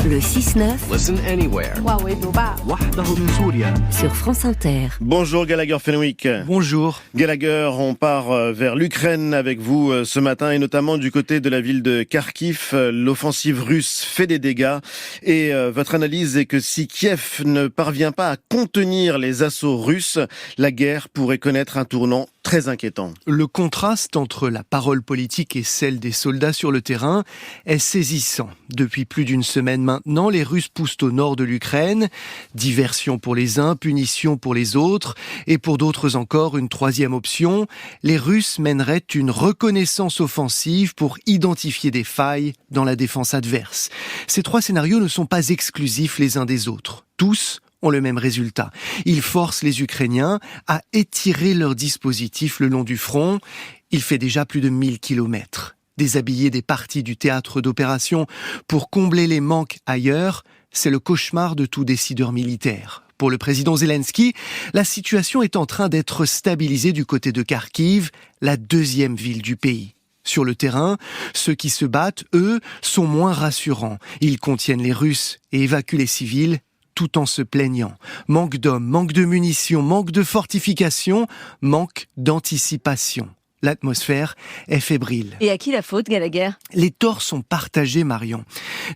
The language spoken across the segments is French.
Le 6-9. Listen anywhere. Sur France Inter. Bonjour Gallagher Fenwick. Bonjour. Gallagher, on part vers l'Ukraine avec vous ce matin et notamment du côté de la ville de Kharkiv. L'offensive russe fait des dégâts et votre analyse est que si Kiev ne parvient pas à contenir les assauts russes, la guerre pourrait connaître un tournant très inquiétant. Le contraste entre la parole politique et celle des soldats sur le terrain est saisissant. Depuis plus d'une semaine maintenant, les Russes poussent au nord de l'Ukraine. Diversion pour les uns, punition pour les autres. Et pour d'autres encore, une troisième option. Les Russes mèneraient une reconnaissance offensive pour identifier des failles dans la défense adverse. Ces trois scénarios ne sont pas exclusifs les uns des autres. Tous ont le même résultat. Ils forcent les Ukrainiens à étirer leur dispositif le long du front. Il fait déjà plus de 1000 kilomètres. Déshabiller des parties du théâtre d'opération pour combler les manques ailleurs, c'est le cauchemar de tout décideur militaire. Pour le président Zelensky, la situation est en train d'être stabilisée du côté de Kharkiv, la deuxième ville du pays. Sur le terrain, ceux qui se battent, eux, sont moins rassurants. Ils contiennent les Russes et évacuent les civils, tout en se plaignant. Manque d'hommes, manque de munitions, manque de fortifications, manque d'anticipation. L'atmosphère est fébrile. Et à qui la faute, Gallagher ? Les torts sont partagés, Marion.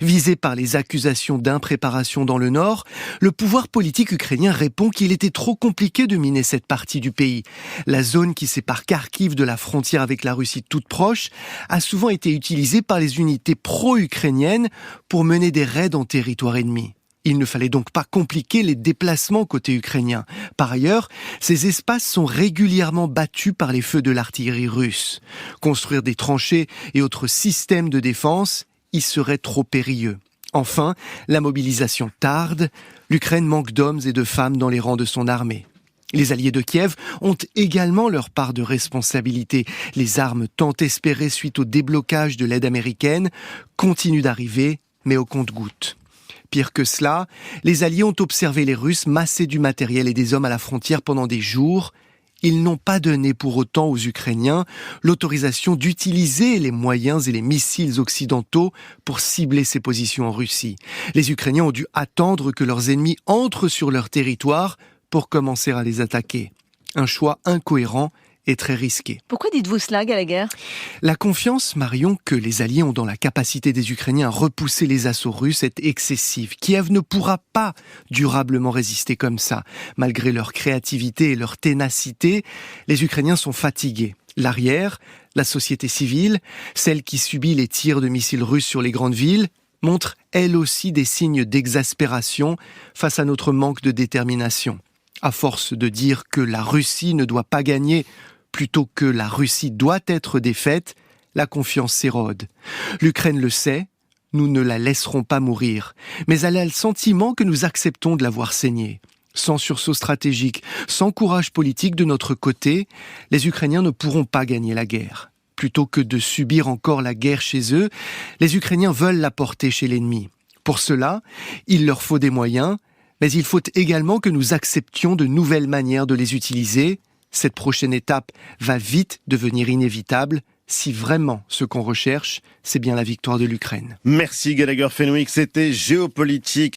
Visé par les accusations d'impréparation dans le Nord, le pouvoir politique ukrainien répond qu'il était trop compliqué de miner cette partie du pays. La zone qui sépare Kharkiv de la frontière avec la Russie toute proche a souvent été utilisée par les unités pro-ukrainiennes pour mener des raids en territoire ennemi. Il ne fallait donc pas compliquer les déplacements côté ukrainien. Par ailleurs, ces espaces sont régulièrement battus par les feux de l'artillerie russe. Construire des tranchées et autres systèmes de défense y serait trop périlleux. Enfin, la mobilisation tarde. L'Ukraine manque d'hommes et de femmes dans les rangs de son armée. Les alliés de Kiev ont également leur part de responsabilité. Les armes tant espérées suite au déblocage de l'aide américaine continuent d'arriver, mais au compte-gouttes. Pire que cela, les Alliés ont observé les Russes masser du matériel et des hommes à la frontière pendant des jours. Ils n'ont pas donné pour autant aux Ukrainiens l'autorisation d'utiliser les moyens et les missiles occidentaux pour cibler ces positions en Russie. Les Ukrainiens ont dû attendre que leurs ennemis entrent sur leur territoire pour commencer à les attaquer. Un choix incohérent et très risqué. Pourquoi dites-vous cela, Gallagher ? La confiance, Marion, que les Alliés ont dans la capacité des Ukrainiens à repousser les assauts russes est excessive. Kiev ne pourra pas durablement résister comme ça. Malgré leur créativité et leur ténacité, les Ukrainiens sont fatigués. L'arrière, la société civile, celle qui subit les tirs de missiles russes sur les grandes villes, montre elle aussi des signes d'exaspération face à notre manque de détermination. À force de dire que la Russie ne doit pas gagner plutôt que la Russie doit être défaite, la confiance s'érode. L'Ukraine le sait, nous ne la laisserons pas mourir, mais elle a le sentiment que nous acceptons de la voir saigner. Sans sursaut stratégique, sans courage politique de notre côté, les Ukrainiens ne pourront pas gagner la guerre. Plutôt que de subir encore la guerre chez eux, les Ukrainiens veulent la porter chez l'ennemi. Pour cela, il leur faut des moyens, mais il faut également que nous acceptions de nouvelles manières de les utiliser. Cette prochaine étape va vite devenir inévitable si vraiment ce qu'on recherche, c'est bien la victoire de l'Ukraine. Merci Gallagher Fenwick, c'était Géopolitique.